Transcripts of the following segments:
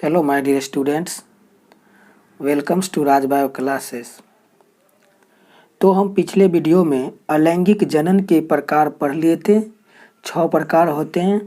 Hello my dear students, welcomes to Raj Bio classes। तो हम पिछले वीडियो में अलैंगिक जनन के प्रकार पढ़ लिए थे। 6 प्रकार होते हैं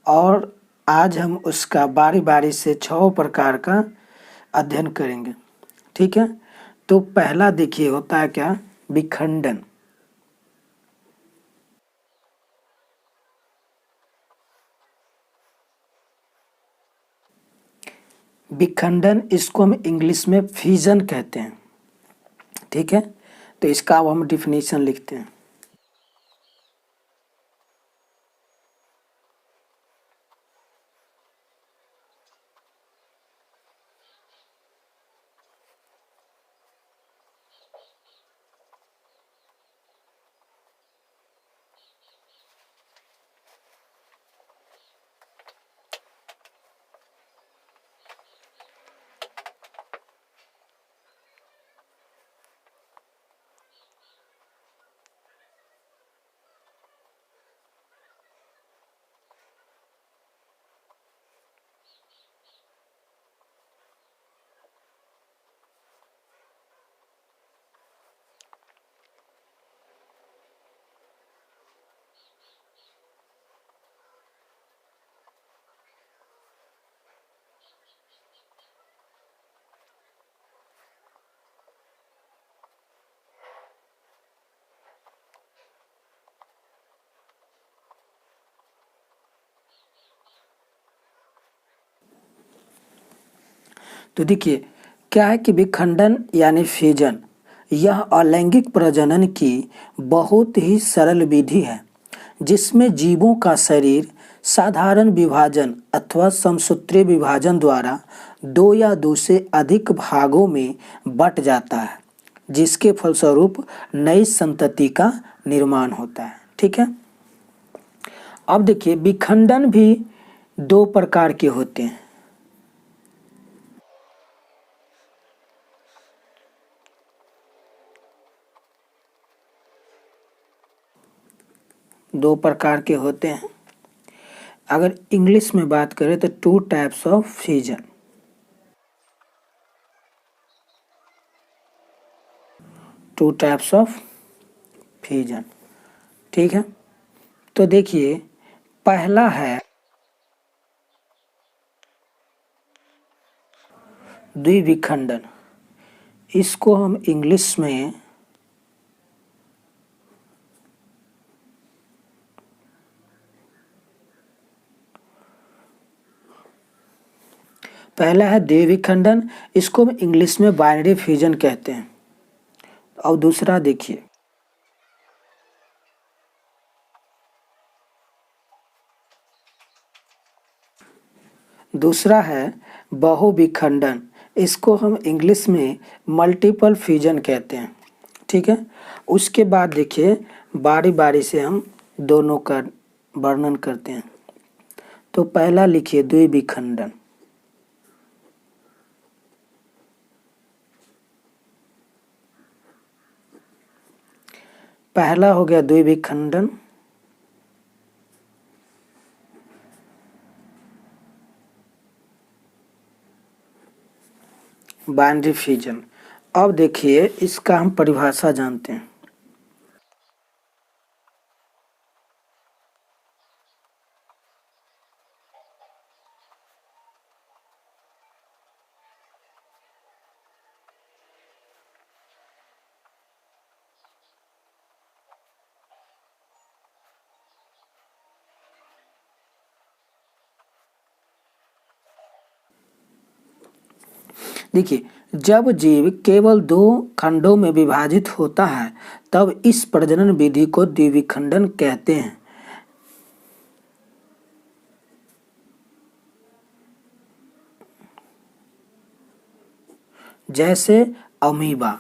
और आज हम उसका बारी बारी से 6 प्रकार का अध्ययन करेंगे। ठीक है, तो पहला देखिए होता है क्या, विखंडन। विखंडन इसको हम इंग्लिश में फिजन कहते हैं। ठीक है, तो इसका अब हम डिफिनीशन लिखते हैं। तो देखिए क्या है कि विखंडन यानी फिजन यह अलैंगिक प्रजनन की बहुत ही सरल विधि है जिसमें जीवों का शरीर साधारण विभाजन अथवा समसूत्रीय विभाजन द्वारा 2 या 2 से अधिक भागों में बट जाता है, जिसके फलस्वरूप नई संतति का निर्माण होता है। ठीक है, अब देखिए विखंडन भी 2 प्रकार के होते हैं। दो प्रकार के होते हैं। अगर इंग्लिश में बात करें तो 2 types of fission. Two types of fission. ठीक है, तो देखिए पहला है द्विविखंडन। इसको हम इंग्लिश में पहला है द्विविखंडन, इसको हम इंग्लिश में बाइनरी फ्यूजन कहते हैं। और दूसरा देखिए दूसरा है बहुविखंडन, इसको हम इंग्लिश में मल्टीपल फ्यूजन कहते हैं। ठीक है, उसके बाद देखिए बारी बारी से हम दोनों का वर्णन करते हैं। तो पहला लिखिए द्विविखंडन। पहला हो गया द्विविखंडन। Binary fusion. अब देखिए इसका हम परिभाषा जानते हैं। देखिए जब जीव केवल 2 खंडों में विभाजित होता है तब इस प्रजनन विधि को द्विविखंडन कहते हैं। जैसे अमीबा।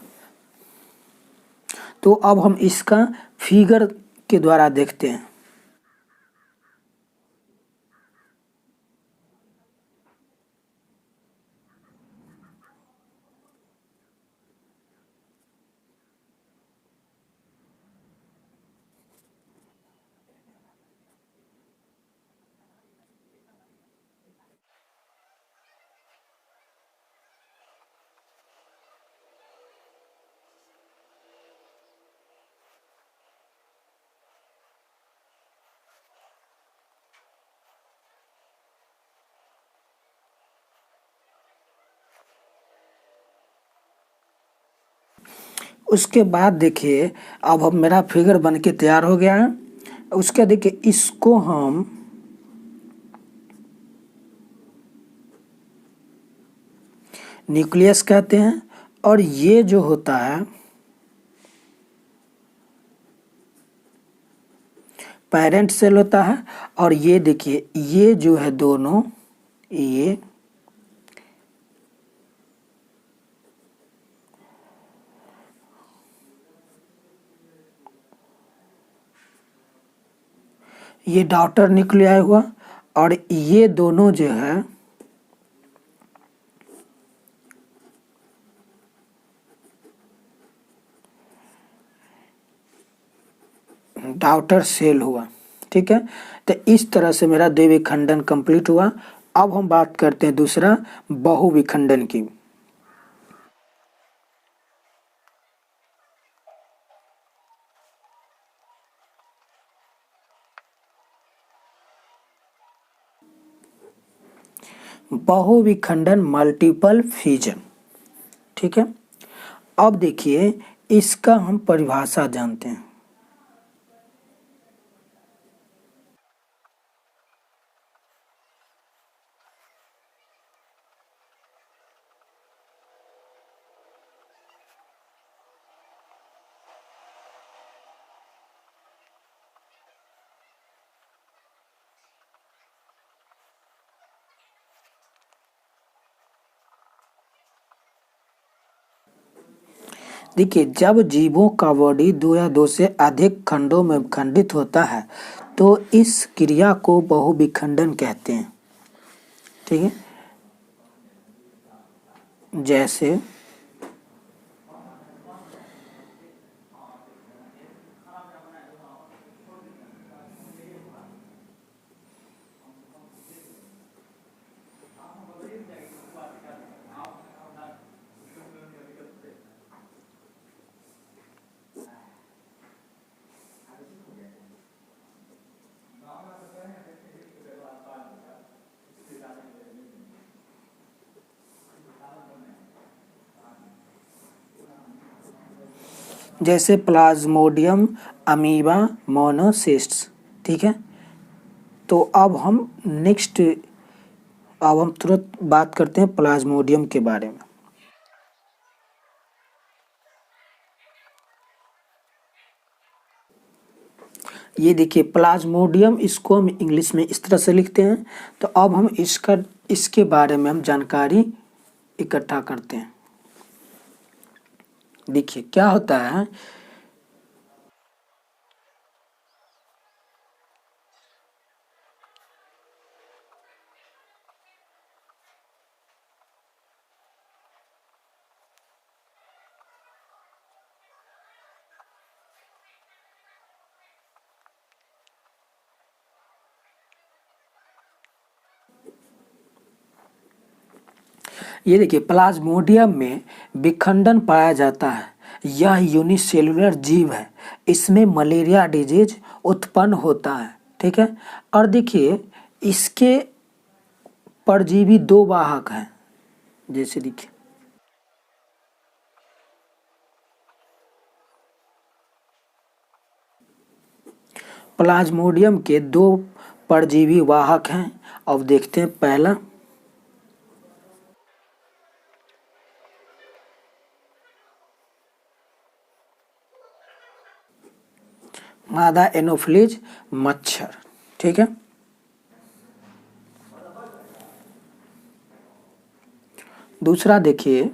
तो अब हम इसका फिगर के द्वारा देखते हैं। उसके बाद देखिए अब मेरा फिगर बन के तैयार हो गया है। उसके देखिए इसको हम न्यूक्लियस कहते हैं, और ये जो होता है पेरेंट सेल होता है। और ये देखिए ये जो है दोनों, ये डॉटर न्यूक्लियाई हुआ, और ये दोनों जो है डॉटर सेल हुआ। ठीक है, तो इस तरह से मेरा द्विविखंडन कंप्लीट हुआ। अब हम बात करते हैं दूसरा बहुविखंडन की। बहुविखंडन मल्टीपल फ्यूजन। ठीक है, अब देखिए इसका हम परिभाषा जानते हैं। देखिए जब जीवों का बॉडी दो या दो से अधिक खंडों में खंडित होता है तो इस क्रिया को बहुविखंडन कहते हैं। ठीक है, जैसे प्लाज्मोडियम, अमीबा, मोनोसिस्ट्स। ठीक है, तो अब हम तुरंत बात करते हैं प्लाज्मोडियम के बारे में। ये देखिए प्लाज्मोडियम, इसको हम इंग्लिश में इस तरह से लिखते हैं। तो अब हम इसके बारे में हम जानकारी इकट्ठा करते हैं। देखिए क्या होता है, ये देखिए प्लाज्मोडियम में विखंडन पाया जाता है। यह यूनिसेलुलर जीव है, इसमें मलेरिया डिजीज उत्पन्न होता है। ठीक है, और देखिए इसके परजीवी दो वाहक हैं। जैसे देखिए प्लाज्मोडियम के दो परजीवी वाहक हैं। अब देखते हैं पहला मादा एनोफ्लिज मच्छर। ठीक है, दूसरा देखिए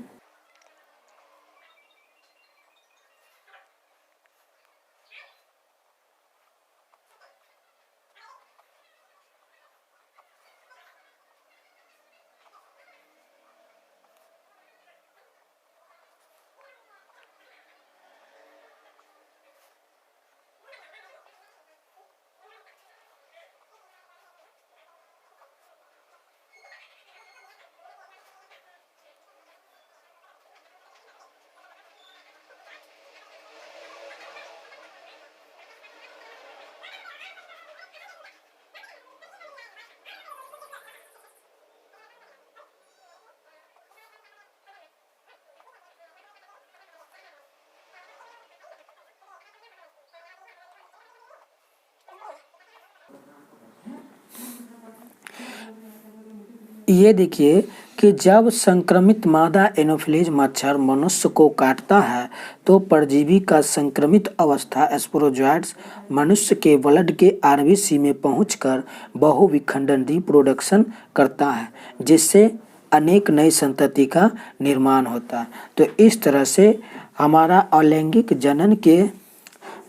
ये देखिए कि जब संक्रमित मादा एनोफिलीज मच्छर मनुष्य को काटता है तो परजीवी का संक्रमित अवस्था स्पोरोजोइट्स मनुष्य के ब्लड के आरबीसी में पहुंचकर बहुविखंडन रिप्रोडक्शन करता है, जिससे अनेक नई संतति का निर्माण होता है। तो इस तरह से हमारा अलैंगिक जनन के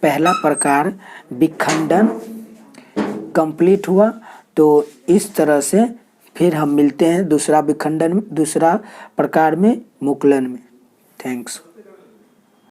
पहला प्रकार विखंडन कंप्लीट हुआ। तो इस तरह से फिर हम मिलते हैं दूसरा प्रकार में मुकुलन में। थैंक्स।